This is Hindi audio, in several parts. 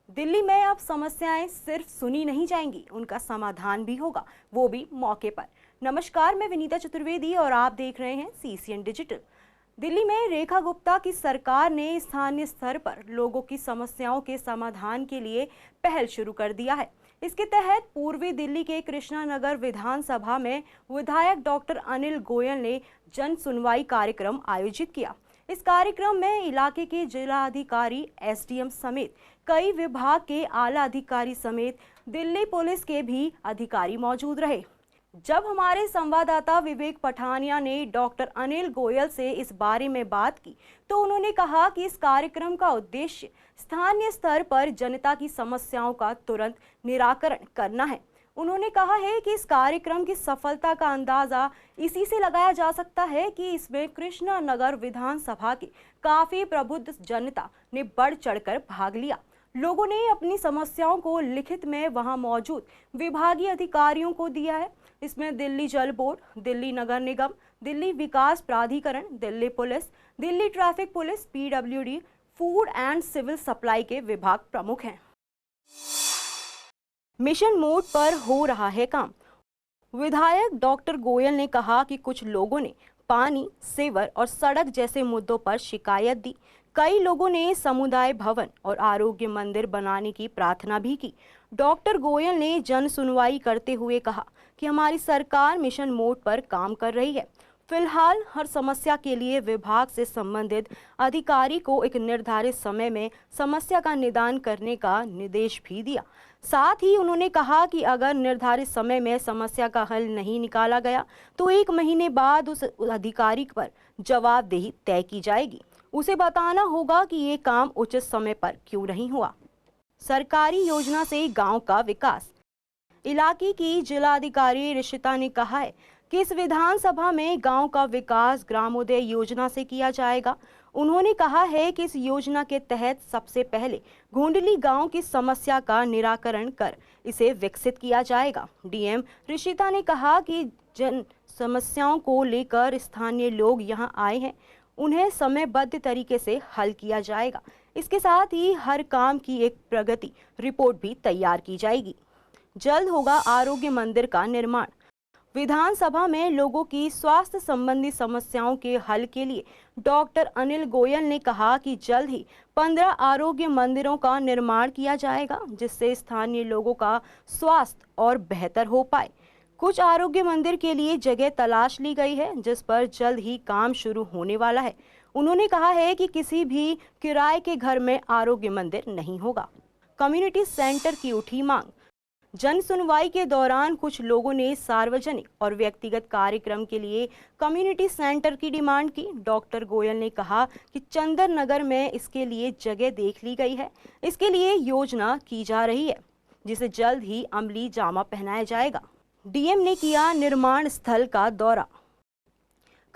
दिल्ली में अब समस्याएं सिर्फ सुनी नहीं जाएंगी, उनका समाधान भी होगा, वो भी मौके पर। नमस्कार, मैं विनीता चतुर्वेदी और आप देख रहे हैं सीसीएन डिजिटल। दिल्ली में रेखा गुप्ता की सरकार ने स्थानीय स्तर पर लोगों की समस्याओं के समाधान के लिए पहल शुरू कर दिया है। इसके तहत पूर्वी दिल्ली के कृष्णानगर विधानसभा में विधायक डॉक्टर अनिल गोयल ने जन सुनवाई कार्यक्रम आयोजित किया। इस कार्यक्रम में इलाके के जिलाधिकारी, एसडीएम समेत कई विभाग के आला अधिकारी समेत दिल्ली पुलिस के भी अधिकारी मौजूद रहे। जब हमारे संवाददाता विवेक पठानिया ने डॉक्टर अनिल गोयल से इस बारे में बात की, तो उन्होंने कहा कि इस कार्यक्रम का उद्देश्य स्थानीय स्तर पर जनता की समस्याओं का तुरंत निराकरण करना है। उन्होंने कहा है कि इस कार्यक्रम की सफलता का अंदाजा इसी से लगाया जा सकता है कि इसमें कृष्णानगर विधानसभा की काफी प्रबुद्ध जनता ने बढ़ चढ़कर भाग लिया। लोगों ने अपनी समस्याओं को लिखित में वहां मौजूद विभागीय अधिकारियों को दिया है। इसमें Delhi Jal board, Delhi Nagar Nigam, Delhi Vikas Pradhikaran, Delhi police, Delhi traffic police, PWD, food and civil supply के विभाग प्रमुख हैं। मिशन मोड पर हो रहा है काम। विधायक डॉक्टर गोयल ने कहा कि कुछ लोगों ने पानी, सेवर और सड़क जैसे मुद्दों पर शिकायत दी। कई लोगों ने समुदाय भवन और आरोग्य मंदिर बनाने की प्रार्थना भी की। डॉक्टर गोयल ने जन सुनवाई करते हुए कहा कि हमारी सरकार मिशन मोड पर काम कर रही है। फिलहाल हर समस्या के लिए विभाग से संबंधित अधिकारी को एक निर्धारित समय में समस्या का निदान करने का निर्देश भी दिया। साथ ही उन्होंने कहा कि अगर निर्धारित समय में समस्या का हल नहीं निकाला गया तो 1 महीने बाद उस अधिकारी पर जवाबदेही तय की जाएगी। उसे बताना होगा कि ये काम उचित समय पर क्यों नहीं हुआ। सरकारी योजना से गांव का विकास। इलाके की जिलाधिकारी ऋषिता ने कहा है कि इस विधानसभा में गांव का विकास ग्रामोदय योजना से किया जाएगा। उन्होंने कहा है कि इस योजना के तहत सबसे पहले घोंडली गांव की समस्या का निराकरण कर इसे विकसित किया जाएगा। डीएम ऋषिता ने कहा कि जन समस्याओं को लेकर स्थानीय लोग यहां आए हैं, उन्हें समयबद्ध तरीके से हल किया जाएगा। इसके साथ ही हर काम की एक प्रगति रिपोर्ट भी तैयार की जाएगी। जल्द होगा आरोग्य मंदिर का निर्माण। विधानसभा में लोगों की स्वास्थ्य संबंधी समस्याओं के हल के लिए डॉक्टर अनिल गोयल ने कहा कि जल्द ही 15 आरोग्य मंदिरों का निर्माण किया जाएगा, जिससे स्थानीय लोगों का स्वास्थ्य और बेहतर हो पाए। कुछ आरोग्य मंदिर के लिए जगह तलाश ली गई है, जिस पर जल्द ही काम शुरू होने वाला है। उन्होंने कहा है कि किसी भी किराए के घर में आरोग्य मंदिर नहीं होगा। कम्युनिटी सेंटर की उठी मांग। जन सुनवाई के दौरान कुछ लोगों ने सार्वजनिक और व्यक्तिगत कार्यक्रम के लिए कम्युनिटी सेंटर की डिमांड की। डॉक्टर गोयल ने कहा कि चंदन नगर में इसके लिए जगह देख ली गई है। इसके लिए योजना की जा रही है, जिसे जल्द ही अमली जामा पहनाया जाएगा। डीएम ने किया निर्माण स्थल का दौरा।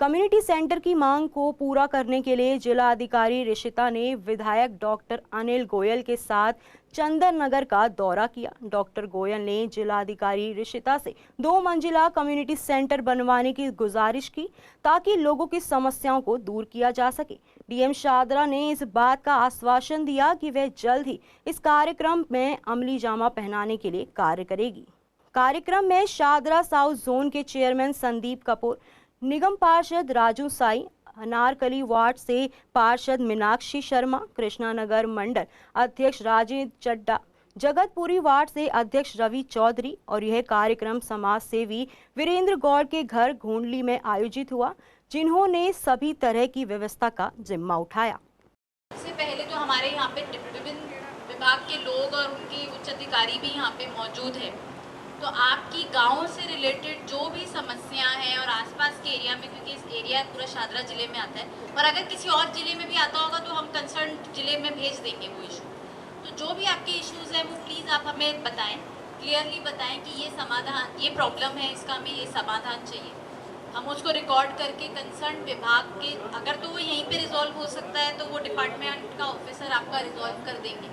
कम्युनिटी सेंटर की मांग को पूरा करने के लिए जिला अधिकारी ऋषिता ने विधायक डॉक्टर अनिल गोयल के साथ चंदन नगर का दौरा किया। डॉक्टर गोयल ने जिलाधिकारी ऋषिता से 2 मंजिला कम्युनिटी सेंटर बनवाने की गुजारिश की, ताकि लोगों की समस्याओं को दूर किया जा सके। डीएम शादरा ने इस बात का आश्वासन दिया कि वह जल्द ही इस कार्यक्रम में अमली जामा पहनाने के लिए कार्य करेगी। कार्यक्रम में शादरा साउथ जोन के चेयरमैन संदीप कपूर, निगम पार्षद राजू साई, अनारकली वार्ड से पार्षद मीनाक्षी शर्मा, कृष्णानगर मंडल अध्यक्ष राजेंद्र चड्डा, जगतपुरी वार्ड से अध्यक्ष रवि चौधरी और यह कार्यक्रम समाज सेवी वीरेंद्र गौड़ के घर घोंडली में आयोजित हुआ, जिन्होंने सभी तरह की व्यवस्था का जिम्मा उठाया। इससे पहले तो हमारे यहाँ पे विभिन्न विभाग के लोग और उनकी उच्च अधिकारी भी यहाँ पे मौजूद है, तो आपकी गाँव से रिलेटेड जो भी समस्या है और आसपास के एरिया में, क्योंकि इस एरिया पूरा शादरा जिले में आता है और अगर किसी और जिले में भी आता होगा तो हम कंसर्न जिले में भेज देंगे वो इशू। तो जो भी आपके इश्यूज़ हैं वो प्लीज़ आप हमें बताएं, क्लियरली बताएं कि ये समाधान, ये प्रॉब्लम है, इसका हमें ये समाधान चाहिए। हम उसको रिकॉर्ड करके कंसर्न विभाग के, अगर तो वो यहीं पे रिजॉल्व हो सकता है तो वो डिपार्टमेंट का ऑफिसर आपका रिजॉल्व कर देंगे,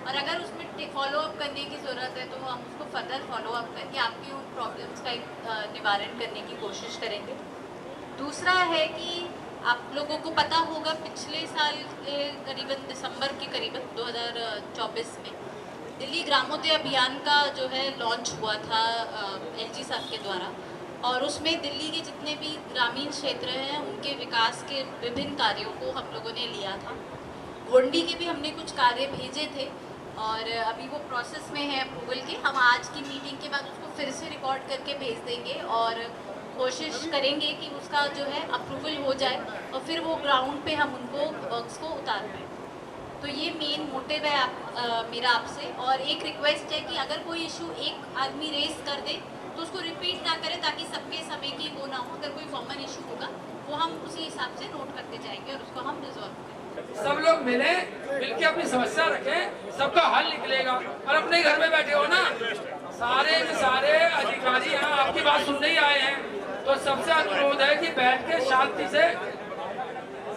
और अगर उसमें फॉलो अप करने की ज़रूरत है तो हम उसको फर्दर फॉलो अप करके आपकी उन प्रॉब्लम्स का निवारण करने की कोशिश करेंगे। दूसरा है कि आप लोगों को पता होगा पिछले साल करीबन दिसंबर के करीबन 2024 में दिल्ली ग्रामोदय अभियान का जो है लॉन्च हुआ था एलजी साहब के द्वारा, और उसमें दिल्ली के जितने भी ग्रामीण क्षेत्र हैं उनके विकास के विभिन्न कार्यों को हम लोगों ने लिया था। गोंडी के भी हमने कुछ कार्य भेजे थे और अभी वो प्रोसेस में है अप्रूवल के। हम आज की मीटिंग के बाद उसको फिर से रिकॉर्ड करके भेज देंगे और कोशिश करेंगे कि उसका जो है अप्रूवल हो जाए और फिर वो ग्राउंड पे हम उनको वर्क्स को उतार पाएँ। तो ये मेन मोटिव है मेरा आपसे। और एक रिक्वेस्ट है कि अगर कोई इशू एक आदमी रेस कर दे तो उसको रिपीट ना करें, ताकि सबके समय की वो ना हो। अगर कोई कॉमन इशू होगा वो हम उसी हिसाब से नोट करते जाएंगे और उसको हम रिजॉल्व करेंगे। सब लोग मिलके अपनी समस्या रखें, सबका हल निकलेगा। और अपने घर में बैठे हो ना, सारे के सारे अधिकारी यहाँ आपकी बात सुनने ही आए हैं, तो सबसे अनुरोध है कि बैठ के शांति से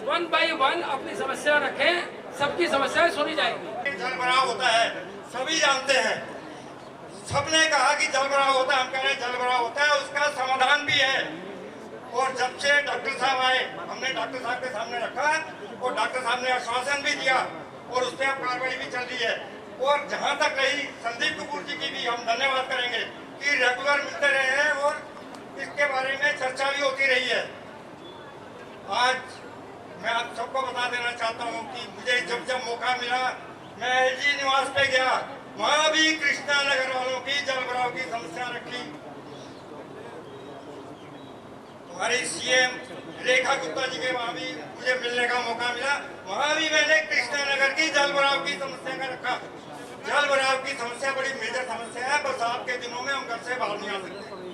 1 by 1 अपनी समस्या रखें, सबकी समस्याएं सुनी जाएंगी। जल भराव होता है, सभी जानते हैं, सबने कहा कि जल भराव होता है, हम कह रहे हैं जल भराव होता है, उसका समाधान भी है। और जब से डॉक्टर साहब आए, हमने डॉक्टर साहब के सामने रखा और डॉक्टर साहब ने आश्वासन भी दिया और उस पर अब कार्रवाई भी चल रही है। और जहां तक रही संदीप कपूर जी की भी हम धन्यवाद करेंगे कि रेगुलर मिलते रहे हैं और इसके बारे में चर्चा भी होती रही है। आज मैं आप सबको बता देना चाहता हूं कि मुझे जब मौका मिला मैं एलजी निवास पे गया, वहां भी कृष्णा नगर वालों की जल भराव की समस्या रखी। हमारी सीएम रेखा गुप्ता जी के वहां भी मुझे मिलने का मौका मिला, वहां भी मैंने कृष्णा नगर की जल भराव की समस्या का रखा। जल भराव की समस्या बड़ी मेजर समस्या है, बरसात के दिनों में हम घर से बाहर नहीं आ सकते।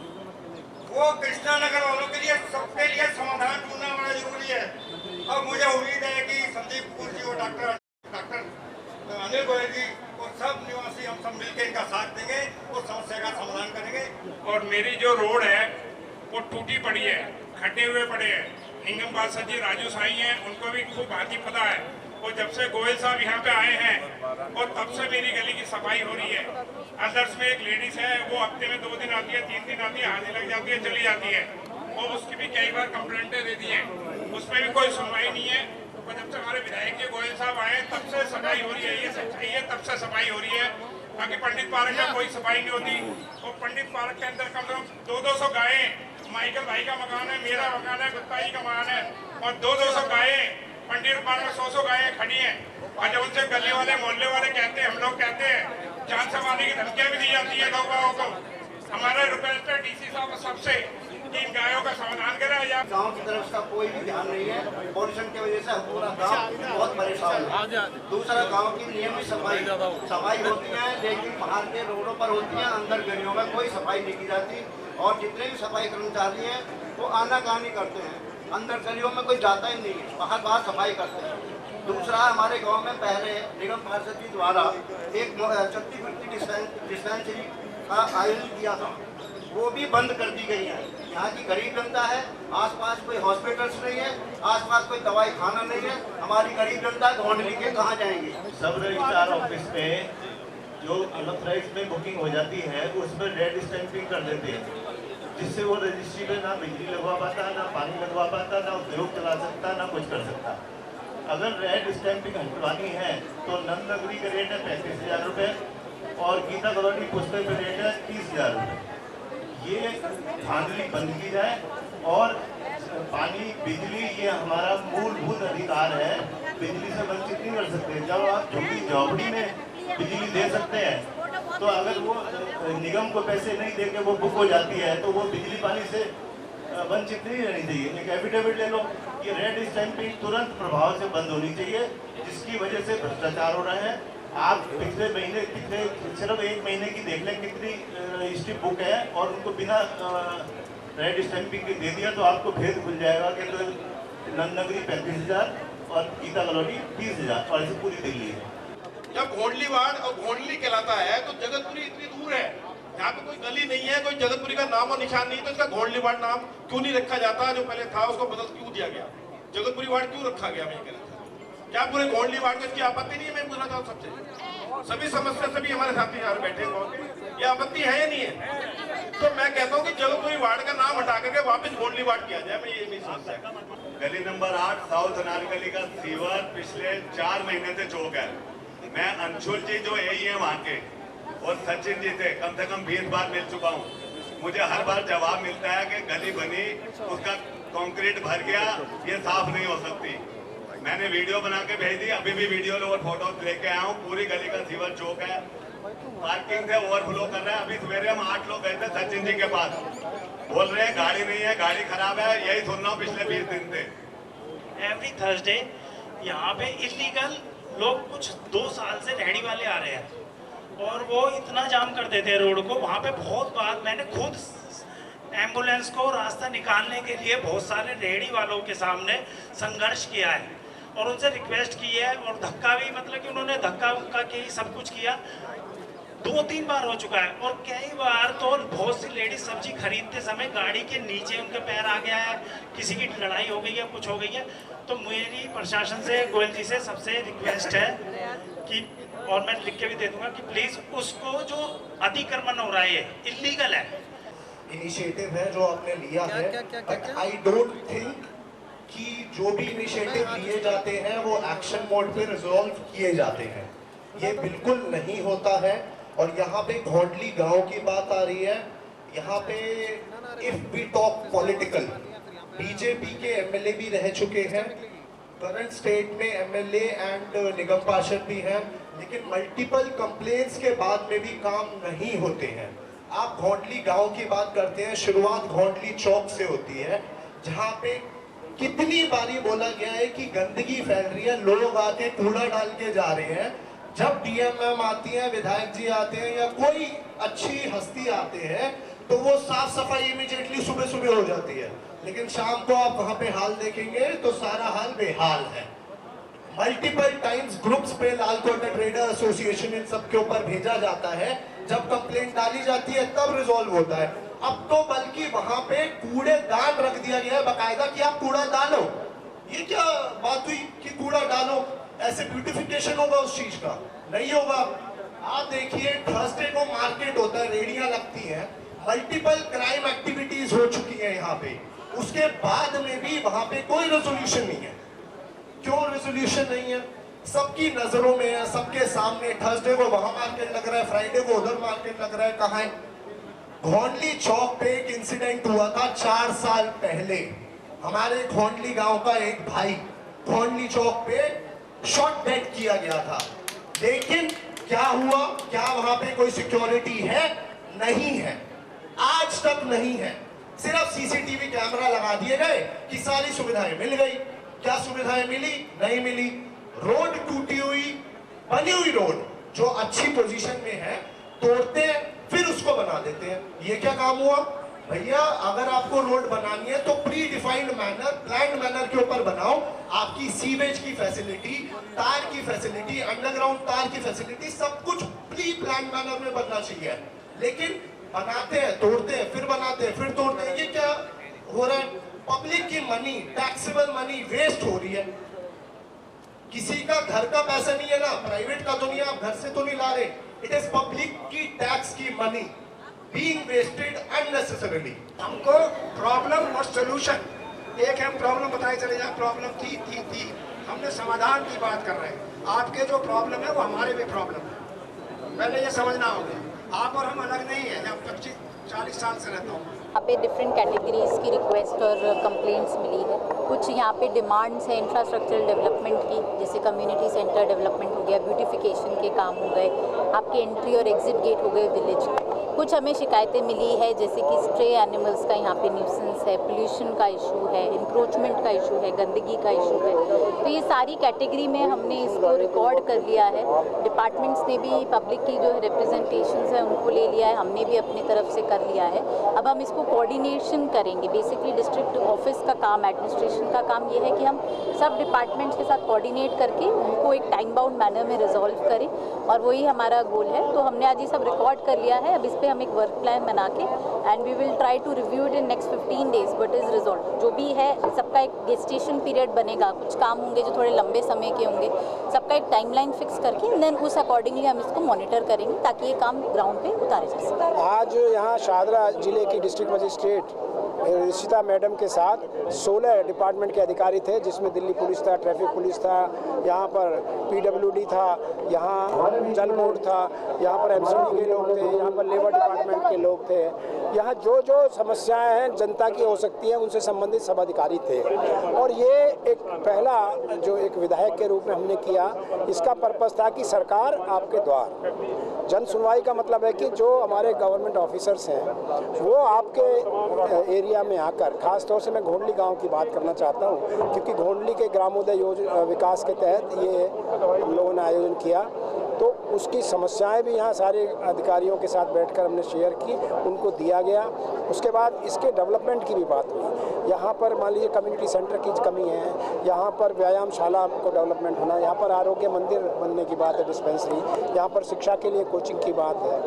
वो कृष्णा नगर वालों के लिए, सबके लिए समाधान ढूंढना बड़ा जरूरी है। अब मुझे उम्मीद है कि संदीप कपूर जी और डॉक्टर अनिल गोयल जी और सब निवासी हम सब मिलकर इनका साथ देंगे और समस्या का समाधान करेंगे। और मेरी जो रोड है वो टूटी पड़ी है, खड्डे हुए पड़े हैं। निगम पार्षद जी राजू साई हैं, उनको भी खूब भांति पता है। और जब से गोयल साहब यहाँ पे आए हैं और तब से मेरी गली की सफाई हो रही है। अदर्स में एक लेडीज है, वो हफ्ते में 2 दिन आती है, 3 दिन आती है, हाजिरी लग जाती है, चली जाती है। और उसकी भी कई बार कंप्लेंटें दे दी हैं, उसमें भी कोई सुनवाई नहीं है। और जब से हमारे विधायक जी गोयल साहब आए तब से सफाई हो रही है, ये सच्चाई है, तब से सफाई हो रही है। बाकी पंडित पार्क में कोई सफाई नहीं होती। और पंडित पार्क के अंदर कम से कम 200 गायें, माइकल भाई का मकान है, मेरा मकान है, गुप्ता जी का मकान है, और 200 गायें पंडित पार्क में 100 गायें खड़ी हैं। और जब उनसे गले वाले मोहल्ले वाले कहते हैं, हम लोग कहते हैं, जान से मारने की धमकियां भी दी जाती है लोगों को। हमारे रिक्वेस्ट है डीसी साहब सबसे इन गायों का समाधान करें। या गांव की तरफ का कोई भी ध्यान नहीं है, पॉल्यूशन की वजह से पूरा गांव बहुत परेशान है। दूसरा, गांव की नियमित सफाई होती है, लेकिन बाहर के रोडों पर होती है, अंदर गलियों में कोई सफाई नहीं की जाती। और जितने भी सफाई कर्मचारी हैं वो आनाकानी करते हैं, अंदर गलियों में कोई जाता ही नहीं है, बाहर सफाई करते हैं। दूसरा, हमारे गांव में पहले निगम पार्षद जी द्वारा एक चट्टी फिरती डिस्पेंसरी का आयोजन किया था, वो भी बंद कर दी गई है। यहाँ की गरीब जनता है, आसपास कोई हॉस्पिटल्स नहीं है, आसपास कोई दवाई खाना नहीं है, हमारी गरीब जनता ढूंढ के कहाँ जाएंगे। सब रजिस्ट्रार ऑफिस में जो अलग प्राइस में बुकिंग हो जाती है उसमें रेड स्टैंपिंग कर देते हैं, जिससे वो रजिस्ट्री में ना बिजली लगवा पाता, ना पानी लगवा पाता, ना उद्योग चला सकता, ना कुछ कर सकता। अगर रेड स्टैंपिंग हटवानी है तो नंद नगरी का रेट है 35,000 रुपये और गीता कॉलोनी पुस्तक का रेट है 30,000 रुपये। ये धांधली बंद की जाए और पानी बिजली ये हमारा मूलभूत अधिकार है, बिजली से वंचित नहीं कर सकते। जब आप झुग्गी झोपड़ी में बिजली दे सकते हैं तो अगर वो निगम को पैसे नहीं देके वो बुक हो जाती है तो वो बिजली पानी से वंचित नहीं रहनी चाहिए। एक एफिडेविट ले लो, ये रेड स्टैंपिंग तुरंत प्रभाव से बंद होनी चाहिए, जिसकी वजह से भ्रष्टाचार हो रहे हैं। आप पिछले महीने सिर्फ 1 महीने की देख लें कितनी हिस्ट्री बुक है और उनको बिना रेड स्टैंपिंग के दे दिया तो आपको भेद खुल जाएगा कि तो नंद नगरी 35,000 और गीता कॉलोनी 30,000 और ऐसे पूरी दिल्ली है। जब घोंडली वार्ड और घोंडली कहलाता है तो जगतपुरी इतनी दूर है, यहाँ पे कोई गली नहीं है, कोई जगतपुरी का नाम और निशान नहीं, तो इसका घोंडली वार्ड नाम क्यों नहीं रखा जाता? जो पहले था उसको बदल क्यों दिया गया? जगतपुरी वार्ड क्यों रखा गया? मैं कह रहा था क्या पूरे घोंडली वार्ड को इसकी आपत्ति नहीं है? मैं पूछना चाहूँ सबसे, सभी समस्या सभी हमारे साथी यहाँ बैठे हैं, ये आपत्ति है या नहीं है? तो मैं कहता हूँ कि जगतपुरी वार्ड का नाम हटा करके वापस घोंडली वार्ड किया जाए। मैं ये नहीं समझता। गली नंबर 8 साउथ अनारकली का सीवर पिछले 4 महीने से चौक है। मैं अंशुल जी जो यही है वहाँ के, और सचिन जी से कम 20 बार मिल चुका हूँ। मुझे हर बार जवाब मिलता है कि गली बनी, उसका कंक्रीट भर गया, ये साफ नहीं हो सकती। मैंने वीडियो बना के भेज दी, अभी भी वीडियो और फोटो लेके आया हूँ। पूरी गली का सीवर चौक है, पार्किंग से ओवरफ्लो कर रहा है। अभी सवेरे हम 8 लोग गए थे सचिन जी के पास, बोल रहे हैं गाड़ी नहीं है, गाड़ी खराब है। यही सुन रहा हूँ पिछले 20 दिन से। एवरी थर्सडे यहाँ पे इलीगल लोग कुछ 2 साल से रेहड़ी वाले आ रहे हैं और वो इतना जाम कर देते हैं रोड को। वहाँ पे बहुत बार मैंने खुद एम्बुलेंस को रास्ता निकालने के लिए बहुत सारे रेहड़ी वालों के सामने संघर्ष किया है और उनसे रिक्वेस्ट की है और धक्का भी, मतलब कि उन्होंने धक्का उक्का की, सब कुछ किया। 2-3 बार हो चुका है और कई बार तो बहुत सी लेडीज सब्जी खरीदते समय गाड़ी के नीचे उनके पैर आ गया है, किसी की लड़ाई हो गई है, कुछ हो गई है। तो मेरी प्रशासन से, गोयल जी से सबसे रिक्वेस्ट है कि, और मैं लिख के भी दे दूंगा कि प्लीज उसको जो अतिक्रमण हो रहा है ये इलीगल है। इनिशिएटिव है जो आपने लिया है, बट आई डोंट थिंक कि जो भी इनिशिएटिव लिए जाते हैं वो एक्शन मोड पे रिजॉल्व किए जाते हैं। ये बिल्कुल नहीं होता है। और यहाँ पे घोंडली गांव की बात आ रही है। यहाँ पे if we talk political, BJP के एमएलए भी रह चुके हैं, करंट स्टेट में एमएलए एंड निगम पार्षद भी हैं, लेकिन मल्टीपल कंप्लेंट्स के बाद में भी काम नहीं होते हैं। आप घोंडली गांव की बात करते हैं, शुरुआत घोंडली चौक से होती है, जहाँ पे कितनी बारी बोला गया है कि गंदगी फैल रही है, लोग आके कूड़ा डाल के जा रहे हैं। जब डीएम आती हैं, विधायक जी आते हैं या कोई अच्छी हस्ती आते हैं तो वो साफ सफाई इमीडिएटली सुबह सुबह हो जाती है, लेकिन शाम को आप वहां पे हाल देखेंगे तो सारा हाल बेहाल है। मल्टीपल टाइम्स ग्रुप्स पे लालकोटा ट्रेडर एसोसिएशन इन सब के ऊपर भेजा जाता है, जब कंप्लेंट डाली जाती है तब रिजॉल्व होता है। अब तो बल्कि वहां पे कूड़ेदान रख दिया गया है बाकायदा कि आप कूड़ा डालो। ये क्या बात हुई कि कूड़ा डालो, ऐसे ब्यूटिफिकेशन होगा उस चीज का? नहीं होगा। आप देखिए थर्सडे को मार्केट होता है, रेडियां लगती हैं, मल्टीपल क्राइम एक्टिविटीज हो चुकी है यहाँ पे, उसके बाद में भी वहां पे कोई रेजोल्यूशन नहीं है। क्यों रेजोल्यूशन नहीं है? सबकी नजरों में है, सबके सामने। थर्सडे को वहां मार्केट लग रहा है, फ्राइडे को उधर मार्केट लग रहा है। कहाँ है? घोंडली चौक पे एक इंसिडेंट हुआ था 4 साल पहले। हमारे घोंडली गांव का एक भाई घोंडली चौक पे शॉट डेड किया गया था, लेकिन क्या हुआ? क्या वहां पे कोई सिक्योरिटी है? नहीं है, आज तक नहीं है। सिर्फ सीसीटीवी कैमरा लगा दिए गए कि सारी सुविधाएं मिल गई। क्या सुविधाएं मिली? नहीं मिली। रोड टूटी हुई, बनी हुई रोड जो अच्छी पोजीशन में है तोड़ते हैं, फिर उसको बना देते हैं। ये क्या काम हुआ? भैया अगर आपको रोड बनानी है तो pre defined manner, planned manner के ऊपर बनाओ। आपकी सीवेज की फैसिलिटी, तार की फैसिलिटी, अंडरग्राउंड तार की फैसिलिटी, सब कुछ प्री प्लान मैनर में बनना चाहिए। लेकिन बनाते हैं, तोड़ते हैं, फिर बनाते हैं, फिर तोड़ते हैं। ये क्या हो रहा है? पब्लिक की मनी, टैक्सेबल मनी वेस्ट हो रही है। किसी का घर का पैसा नहीं है ना, प्राइवेट का तो नहीं, आप घर से तो नहीं ला रहे। इट इज पब्लिक की टैक्स की मनी being wasted unnecessarily। हमको प्रॉब्लम और सोल्यूशन एक है। प्रॉब्लम बताए चले जाए, प्रॉब्लम थी, हमने समाधान की बात कर रहे हैं। आपके जो प्रॉब्लम है वो हमारे भी प्रॉब्लम है, पहले ये समझना होगा। आप और हम अलग नहीं है। मैं 25-40 साल से रहता हूँ। यहाँ पे डिफरेंट कैटेगरीज की रिक्वेस्ट और कंप्लेंट्स मिली है। कुछ यहाँ पे डिमांड्स हैं इंफ्रास्ट्रक्चरल डेवलपमेंट की, जैसे कम्युनिटी सेंटर डेवलपमेंट हो गया, ब्यूटिफिकेशन के काम हो गए, आपके एंट्री और एग्जिट गेट हो गए विलेज के। कुछ हमें शिकायतें मिली है जैसे कि स्ट्रे एनिमल्स का यहाँ पे न्यूसेंस है, पोल्यूशन का इशू है, इंक्रोचमेंट का इशू है, गंदगी का इशू है। तो ये सारी कैटेगरी में हमने इसको रिकॉर्ड कर लिया है। डिपार्टमेंट्स ने भी पब्लिक की जो रिप्रेजेंटेशंस है उनको ले लिया है, हमने भी अपनी तरफ से कर लिया है। अब हम इसको कोऑर्डिनेशन करेंगे। बेसिकली डिस्ट्रिक्ट ऑफिस का काम, एडमिनिस्ट्रेशन का काम ये है कि हम सब डिपार्टमेंट्स के साथ कोऑर्डिनेट करके उनको एक टाइम बाउंड मैनर में रिजॉल्व करें, और वही हमारा गोल है। तो हमने आज ये सब रिकॉर्ड कर लिया है। अब इस पर हम एक वर्क प्लान बना के and we will try to review it in next 15 days what is resolve. जो भी है सबका एक गेस्टेशन पीरियड बनेगा, कुछ काम होंगे जो थोड़े लंबे समय के होंगे, सबका एक टाइमलाइन फिक्स करके देन उस अकॉर्डिंगली हम इसको मॉनिटर करेंगे ताकि ये काम ग्राउंड पे उतारे जा सके। आज यहाँ शाहदरा जिले की डिस्ट्रिक्ट मजिस्ट्रेट रिशिता मैडम के साथ 16 डिपार्टमेंट के अधिकारी थे, जिसमें दिल्ली पुलिस था, ट्रैफिक पुलिस था, यहाँ पर PWD था, यहाँ जल बोर्ड था, यहाँ पर MCD के लोग थे, यहाँ पर लेबर डिपार्टमेंट के लोग थे। यहाँ जो समस्याएं हैं जनता की हो सकती है उनसे संबंधित सब अधिकारी थे। और ये एक पहला जो एक विधायक के रूप में हमने किया, इसका पर्पस था कि सरकार आपके द्वार। जन सुनवाई का मतलब है कि जो हमारे गवर्नमेंट ऑफिसर्स हैं वो आपके एरिया में आकर, खास तौर से मैं घोंडली गांव की बात करना चाहता हूं, क्योंकि घोंडली के ग्रामोदय विकास के तहत ये हम लोगों ने आयोजन किया, तो उसकी समस्याएं भी यहाँ सारे अधिकारियों के साथ बैठकर हमने शेयर की, उनको दिया गया। उसके बाद इसके डेवलपमेंट की भी बात हुई। यहाँ पर मान लीजिए कम्युनिटी सेंटर की कमी है, यहाँ पर व्यायामशाला को डेवलपमेंट होना, यहाँ पर आरोग्य मंदिर बनने की बात है, डिस्पेंसरी, यहाँ पर शिक्षा के लिए कोचिंग की बात है,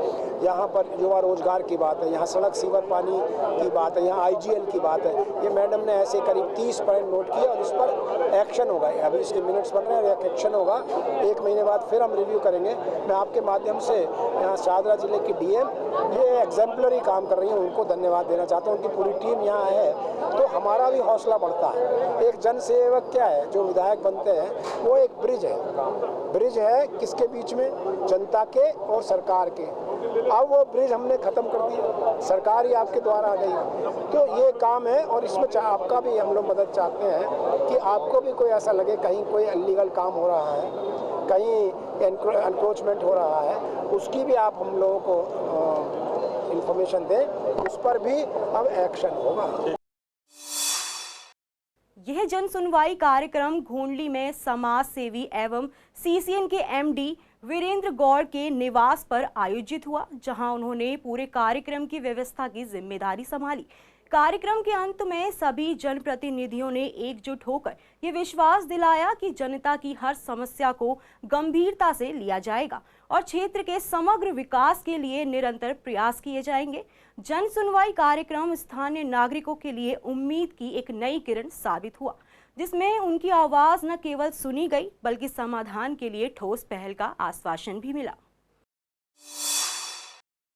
यहाँ पर युवा रोजगार की बात है, यहाँ सड़क सीवर पानी की बात है, यहाँ IGL की बात है। ये मैडम ने ऐसे करीब 30 पॉइंट नोट किए और इस पर एक्शन होगा। अभी इसके मिनट्स बन रहे हैं और एक्शन होगा। 1 महीने बाद फिर हम रिव्यू करेंगे। मैं आपके माध्यम से यहाँ शाहदरा जिले की DM ये एग्जाम्पलरी काम कर रही हैं, उनको धन्यवाद देना चाहता हूँ। उनकी पूरी टीम यहाँ है तो हमारा भी हौसला बढ़ता है। एक जन सेवक क्या है, जो विधायक बनते हैं वो एक ब्रिज है किसके बीच में, जनता के और सरकार के। अब वो ब्रिज हमने ख़त्म कर दिया, सरकार ही आपके द्वारा आ गई। तो ये काम है और इसमें आपका भी हम लोग मदद चाहते हैं कि आपको भी कोई ऐसा लगे कहीं कोई इल्लीगल काम हो रहा है, कहीं एनक्रोचमेंट हो रहा है, उसकी भी आप हम लोगों को इंफॉर्मेशन दें, उस पर भी अब एक्शन होगा। यह जन सुनवाई कार्यक्रम घोंडली में समाज सेवी एवं CCN के MD वीरेंद्र गौड़ के निवास पर आयोजित हुआ, जहां उन्होंने पूरे कार्यक्रम की व्यवस्था की जिम्मेदारी संभाली। कार्यक्रम के अंत में सभी जनप्रतिनिधियों ने एकजुट होकर ये विश्वास दिलाया कि जनता की हर समस्या को गंभीरता से लिया जाएगा और क्षेत्र के समग्र विकास के लिए निरंतर प्रयास किए जाएंगे। जन सुनवाई कार्यक्रम स्थानीय नागरिकों के लिए उम्मीद की एक नई किरण साबित हुआ, जिसमें उनकी आवाज न केवल सुनी गई बल्कि समाधान के लिए ठोस पहल का आश्वासन भी मिला।